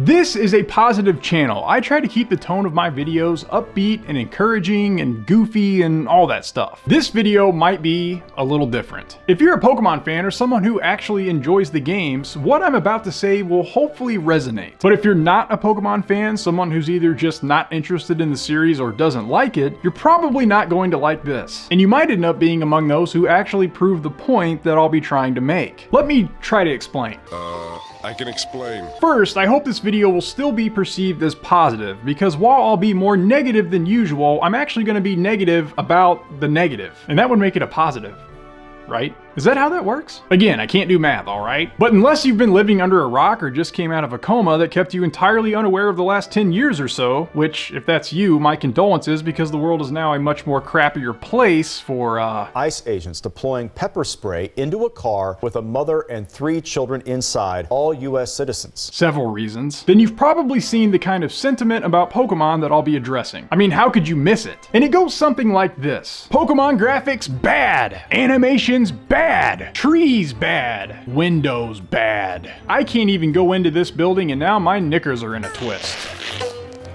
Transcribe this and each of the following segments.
This is a positive channel. I try to keep the tone of my videos upbeat and encouraging and goofy and all that stuff. This video might be a little different. If you're a Pokemon fan or someone who actually enjoys the games, what I'm about to say will hopefully resonate. But if you're not a Pokemon fan, someone who's either just not interested in the series or doesn't like it, you're probably not going to like this. And you might end up being among those who actually prove the point that I'll be trying to make. Let me try to explain. I can explain. First, I hope this video will still be perceived as positive, because while I'll be more negative than usual, I'm actually going to be negative about the negative. And that would make it a positive, right? Is that how that works? Again, I can't do math, alright? But unless you've been living under a rock or just came out of a coma that kept you entirely unaware of the last 10 years or so, which, if that's you, my condolences, because the world is now a much more crappier place for, ICE agents deploying pepper spray into a car with a mother and 3 children inside, all US citizens. Several reasons. Then you've probably seen the kind of sentiment about Pokemon that I'll be addressing. I mean, how could you miss it? And it goes something like this. Pokemon graphics bad. Animations bad. Trees bad. Windows bad. I can't even go into this building and now my knickers are in a twist.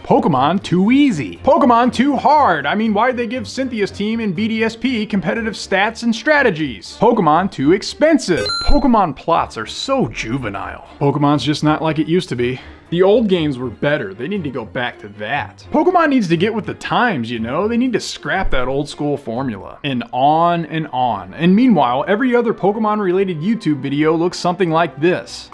Pokemon too easy. Pokemon too hard. I mean, why'd they give Cynthia's team in BDSP competitive stats and strategies? Pokemon too expensive. Pokemon plots are so juvenile. Pokemon's just not like it used to be. The old games were better. They need to go back to that. Pokemon needs to get with the times, you know? They need to scrap that old school formula. And on and on. And meanwhile, every other Pokemon related YouTube video looks something like this.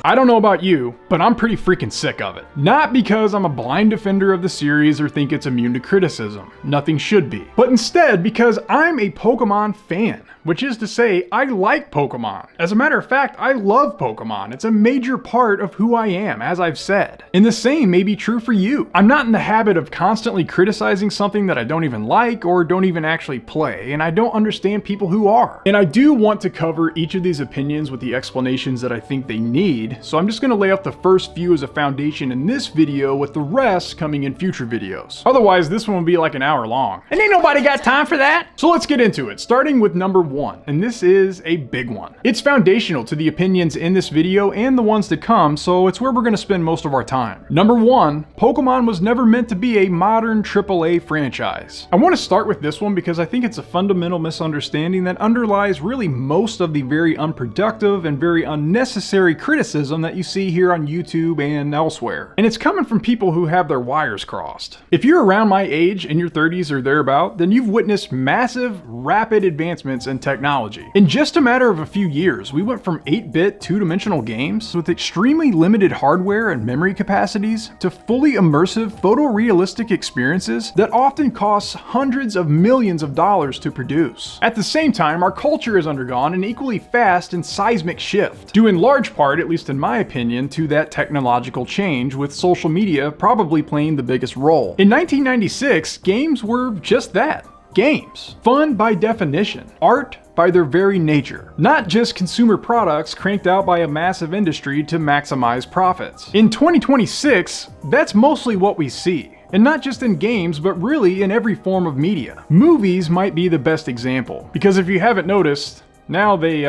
I don't know about you, but I'm pretty freaking sick of it. Not because I'm a blind defender of the series or think it's immune to criticism. Nothing should be. But instead because I'm a Pokemon fan. Which is to say, I like Pokemon. As a matter of fact, I love Pokemon. It's a major part of who I am, as I've said. And the same may be true for you. I'm not in the habit of constantly criticizing something that I don't even like or don't even actually play, and I don't understand people who are. And I do want to cover each of these opinions with the explanations that I think they need, so I'm just gonna lay out the first few as a foundation in this video with the rest coming in future videos. Otherwise, this one will be like an hour long. And ain't nobody got time for that! So let's get into it, starting with number 1, and this is a big one. It's foundational to the opinions in this video and the ones to come, so it's where we're going to spend most of our time. Number 1, Pokemon was never meant to be a modern AAA franchise. I want to start with this one because I think it's a fundamental misunderstanding that underlies really most of the very unproductive and very unnecessary criticism that you see here on YouTube and elsewhere. And it's coming from people who have their wires crossed. If you're around my age, in your 30s or thereabout, then you've witnessed massive, rapid advancements in technology. In just a matter of a few years, we went from 8-bit two-dimensional games with extremely limited hardware and memory capacities to fully immersive photorealistic experiences that often cost hundreds of millions of dollars to produce. At the same time, our culture has undergone an equally fast and seismic shift, due in large part, at least in my opinion, to that technological change, with social media probably playing the biggest role. In 1996, games were just that. Games. Fun by definition. Art by their very nature. Not just consumer products cranked out by a massive industry to maximize profits. In 2026, that's mostly what we see. And not just in games, but really in every form of media. Movies might be the best example, because if you haven't noticed, now they,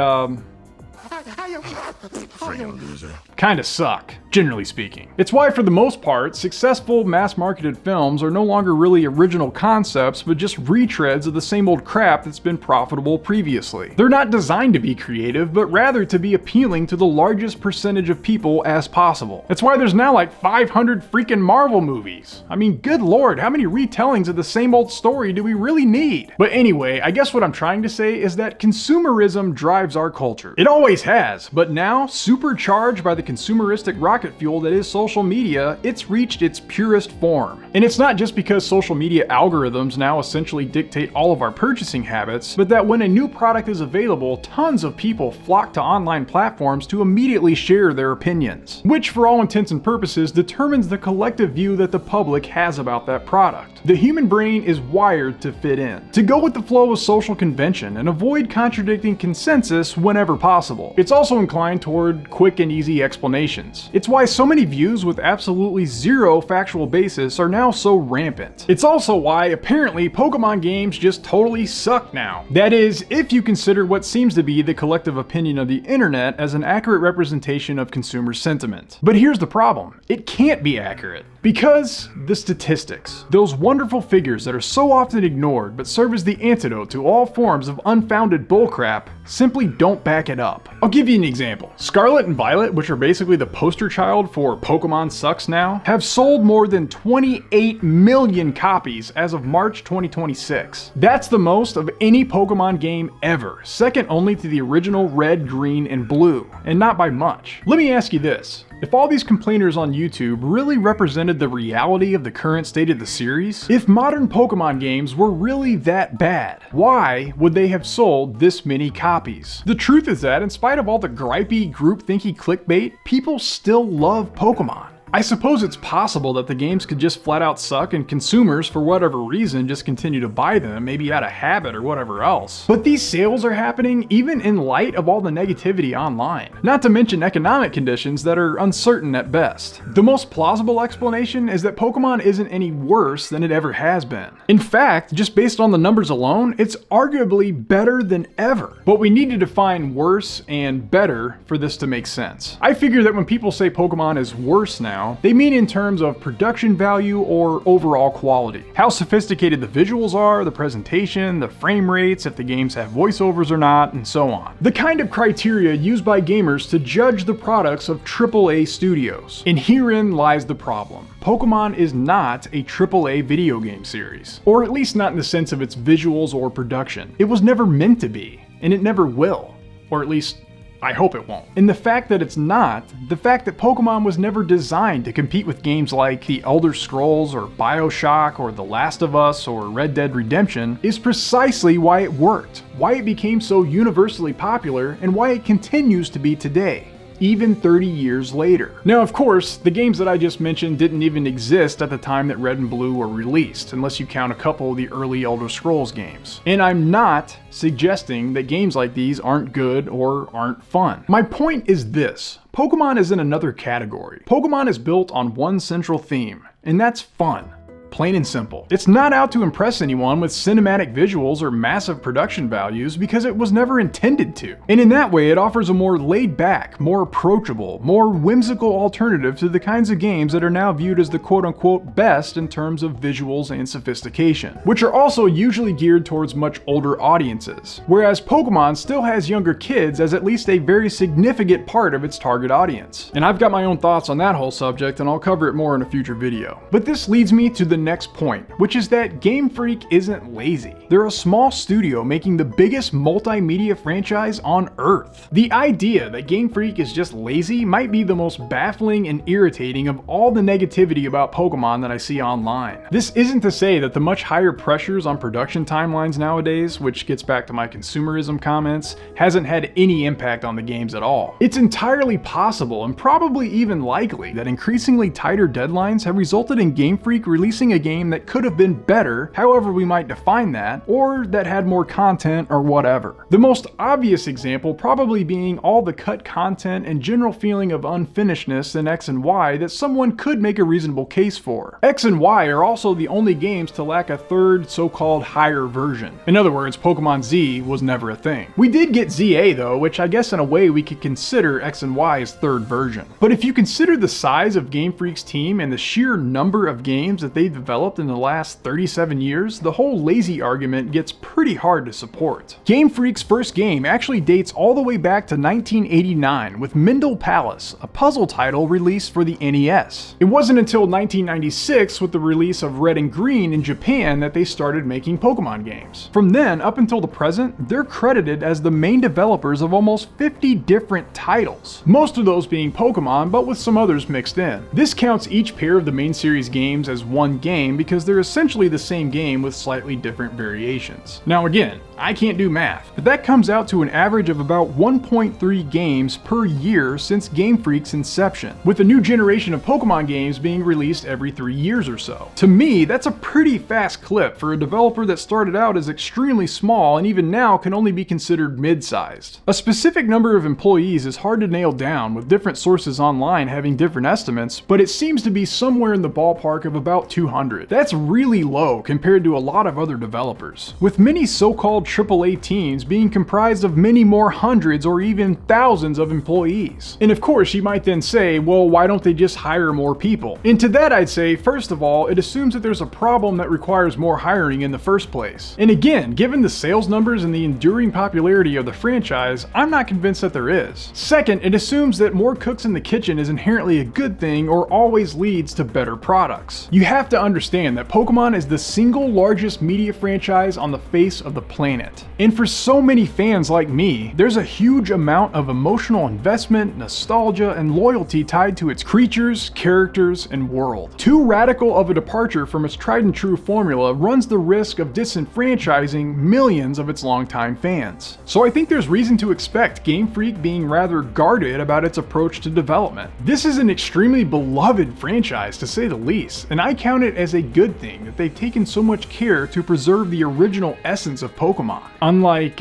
kinda suck, generally speaking. It's why, for the most part, successful mass-marketed films are no longer really original concepts, but just retreads of the same old crap that's been profitable previously. They're not designed to be creative, but rather to be appealing to the largest percentage of people as possible. That's why there's now like 500 freaking Marvel movies. I mean, good lord, how many retellings of the same old story do we really need? But anyway, I guess what I'm trying to say is that consumerism drives our culture. It always has, but now, supercharged by the consumeristic rocket fuel that is social media, it's reached its purest form. And it's not just because social media algorithms now essentially dictate all of our purchasing habits, but that when a new product is available, tons of people flock to online platforms to immediately share their opinions, which for all intents and purposes determines the collective view that the public has about that product. The human brain is wired to fit in, to go with the flow of social convention and avoid contradicting consensus whenever possible. It's also inclined toward quick and easy explanations. It's why so many views with absolutely zero factual basis are now so rampant. It's also why apparently Pokemon games just totally suck now. That is, if you consider what seems to be the collective opinion of the internet as an accurate representation of consumer sentiment. But here's the problem. It can't be accurate. Because the statistics, those wonderful figures that are so often ignored but serve as the antidote to all forms of unfounded bullcrap, simply don't back it up. I'll give you an example. Scarlet and Violet, which are basically the poster child for Pokemon sucks now, have sold more than 28 million copies as of March 2026. That's the most of any Pokemon game ever, second only to the original Red, Green, and Blue, and not by much. Let me ask you this. If all these complainers on YouTube really represented the reality of the current state of the series, if modern Pokemon games were really that bad, why would they have sold this many copies? The truth is that in spite of all the gripey, groupthinky clickbait, people still love Pokemon. I suppose it's possible that the games could just flat out suck and consumers, for whatever reason, just continue to buy them, maybe out of habit or whatever else. But these sales are happening even in light of all the negativity online. Not to mention economic conditions that are uncertain at best. The most plausible explanation is that Pokemon isn't any worse than it ever has been. In fact, just based on the numbers alone, it's arguably better than ever. But we need to define worse and better for this to make sense. I figure that when people say Pokemon is worse now, they mean in terms of production value or overall quality. How sophisticated the visuals are, the presentation, the frame rates, if the games have voiceovers or not, and so on. The kind of criteria used by gamers to judge the products of AAA studios. And herein lies the problem. Pokemon is not a AAA video game series. Or at least not in the sense of its visuals or production. It was never meant to be, and it never will. Or at least, I hope it won't. And the fact that it's not, the fact that Pokemon was never designed to compete with games like The Elder Scrolls or BioShock or The Last of Us or Red Dead Redemption, is precisely why it worked, why it became so universally popular, and why it continues to be today, even 30 years later. Now, of course, the games that I just mentioned didn't even exist at the time that Red and Blue were released, unless you count a couple of the early Elder Scrolls games. And I'm not suggesting that games like these aren't good or aren't fun. My point is this: Pokemon is in another category. Pokemon is built on one central theme, and that's fun. Plain and simple. It's not out to impress anyone with cinematic visuals or massive production values because it was never intended to. And in that way, it offers a more laid back, more approachable, more whimsical alternative to the kinds of games that are now viewed as the quote-unquote best in terms of visuals and sophistication, which are also usually geared towards much older audiences. Whereas Pokemon still has younger kids as at least a very significant part of its target audience. And I've got my own thoughts on that whole subject, and I'll cover it more in a future video. But this leads me to the next point, which is that Game Freak isn't lazy. They're a small studio making the biggest multimedia franchise on Earth. The idea that Game Freak is just lazy might be the most baffling and irritating of all the negativity about Pokemon that I see online. This isn't to say that the much higher pressures on production timelines nowadays, which gets back to my consumerism comments, hasn't had any impact on the games at all. It's entirely possible, and probably even likely, that increasingly tighter deadlines have resulted in Game Freak releasing a game that could have been better, however we might define that, or that had more content or whatever. The most obvious example probably being all the cut content and general feeling of unfinishedness in X and Y that someone could make a reasonable case for. X and Y are also the only games to lack a third so-called higher version. In other words, Pokemon Z was never a thing. We did get ZA though, which I guess in a way we could consider X and Y's third version. But if you consider the size of Game Freak's team and the sheer number of games that they've developed in the last 37 years, the whole lazy argument gets pretty hard to support. Game Freak's first game actually dates all the way back to 1989 with Mindle Palace, a puzzle title released for the NES. It wasn't until 1996 with the release of Red and Green in Japan that they started making Pokemon games. From then up until the present, they're credited as the main developers of almost 50 different titles, most of those being Pokemon, but with some others mixed in. This counts each pair of the main series games as one game because they're essentially the same game with slightly different variations. Now again, I can't do math, but that comes out to an average of about 1.3 games per year since Game Freak's inception, with a new generation of Pokemon games being released every 3 years or so. To me, that's a pretty fast clip for a developer that started out as extremely small and even now can only be considered mid-sized. A specific number of employees is hard to nail down, with different sources online having different estimates, but it seems to be somewhere in the ballpark of about 200. That's really low compared to a lot of other developers, with many so-called AAA teams being comprised of many more hundreds or even thousands of employees. And of course, you might then say, well, why don't they just hire more people? And to that I'd say, first of all, it assumes that there's a problem that requires more hiring in the first place. And again, given the sales numbers and the enduring popularity of the franchise, I'm not convinced that there is. Second, it assumes that more cooks in the kitchen is inherently a good thing or always leads to better products. You have to understand that Pokemon is the single largest media franchise on the face of the planet. And for so many fans like me, there's a huge amount of emotional investment, nostalgia, and loyalty tied to its creatures, characters, and world. Too radical of a departure from its tried and true formula runs the risk of disenfranchising millions of its longtime fans. So I think there's reason to expect Game Freak being rather guarded about its approach to development. This is an extremely beloved franchise to say the least, and I count it as a good thing that they've taken so much care to preserve the original essence of Pokemon. Unlike,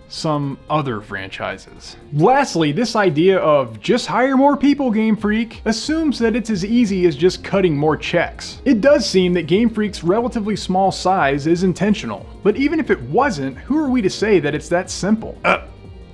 some other franchises. Lastly, this idea of just hire more people, Game Freak, assumes that it's as easy as just cutting more checks. It does seem that Game Freak's relatively small size is intentional, but even if it wasn't, who are we to say that it's that simple?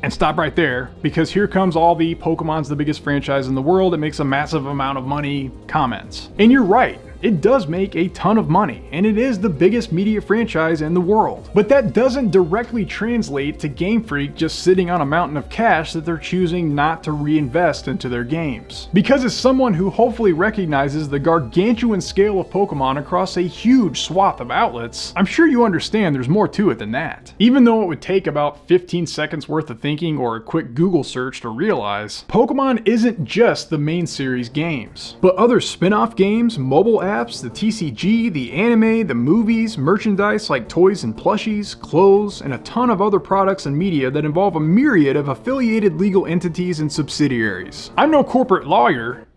And stop right there, because here comes all the Pokemon's the biggest franchise in the world, it makes a massive amount of money comments. And you're right. It does make a ton of money, and it is the biggest media franchise in the world. But that doesn't directly translate to Game Freak just sitting on a mountain of cash that they're choosing not to reinvest into their games. Because as someone who hopefully recognizes the gargantuan scale of Pokemon across a huge swath of outlets, I'm sure you understand there's more to it than that. Even though it would take about 15 seconds worth of thinking or a quick Google search to realize, Pokemon isn't just the main series games, but other spin-off games, mobile apps, the TCG, the anime, the movies, merchandise like toys and plushies, clothes, and a ton of other products and media that involve a myriad of affiliated legal entities and subsidiaries. I'm no corporate lawyer,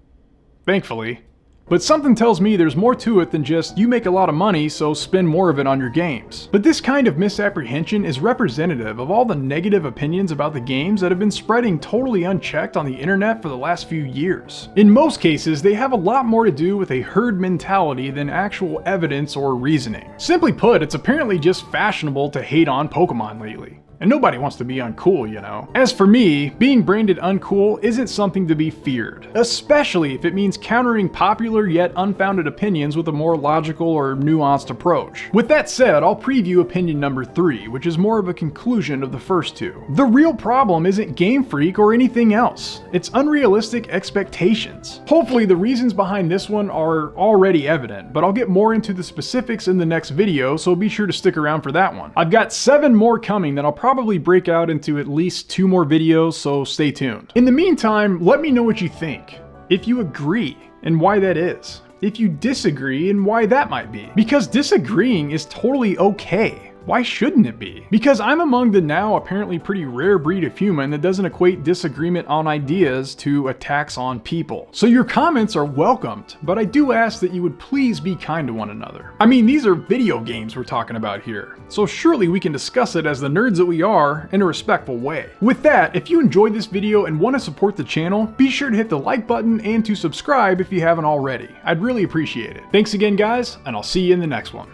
thankfully, but something tells me there's more to it than just you make a lot of money so spend more of it on your games. But this kind of misapprehension is representative of all the negative opinions about the games that have been spreading totally unchecked on the internet for the last few years. In most cases, they have a lot more to do with a herd mentality than actual evidence or reasoning. Simply put, it's apparently just fashionable to hate on Pokemon lately. And nobody wants to be uncool, you know. As for me, being branded uncool isn't something to be feared, especially if it means countering popular yet unfounded opinions with a more logical or nuanced approach. With that said, I'll preview opinion number 3, which is more of a conclusion of the first two. The real problem isn't Game Freak or anything else. It's unrealistic expectations. Hopefully the reasons behind this one are already evident, but I'll get more into the specifics in the next video, so be sure to stick around for that one. I've got 7 more coming that I'll probably break out into at least 2 more videos, so stay tuned. In the meantime, let me know what you think. If you agree, and why that is. If you disagree, and why that might be. Because disagreeing is totally okay. Why shouldn't it be? Because I'm among the now apparently pretty rare breed of human that doesn't equate disagreement on ideas to attacks on people. So your comments are welcomed, but I do ask that you would please be kind to one another. I mean, these are video games we're talking about here, so surely we can discuss it as the nerds that we are in a respectful way. With that, if you enjoyed this video and want to support the channel, be sure to hit the like button and to subscribe if you haven't already. I'd really appreciate it. Thanks again, guys, and I'll see you in the next one.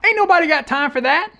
Ain't nobody got time for that.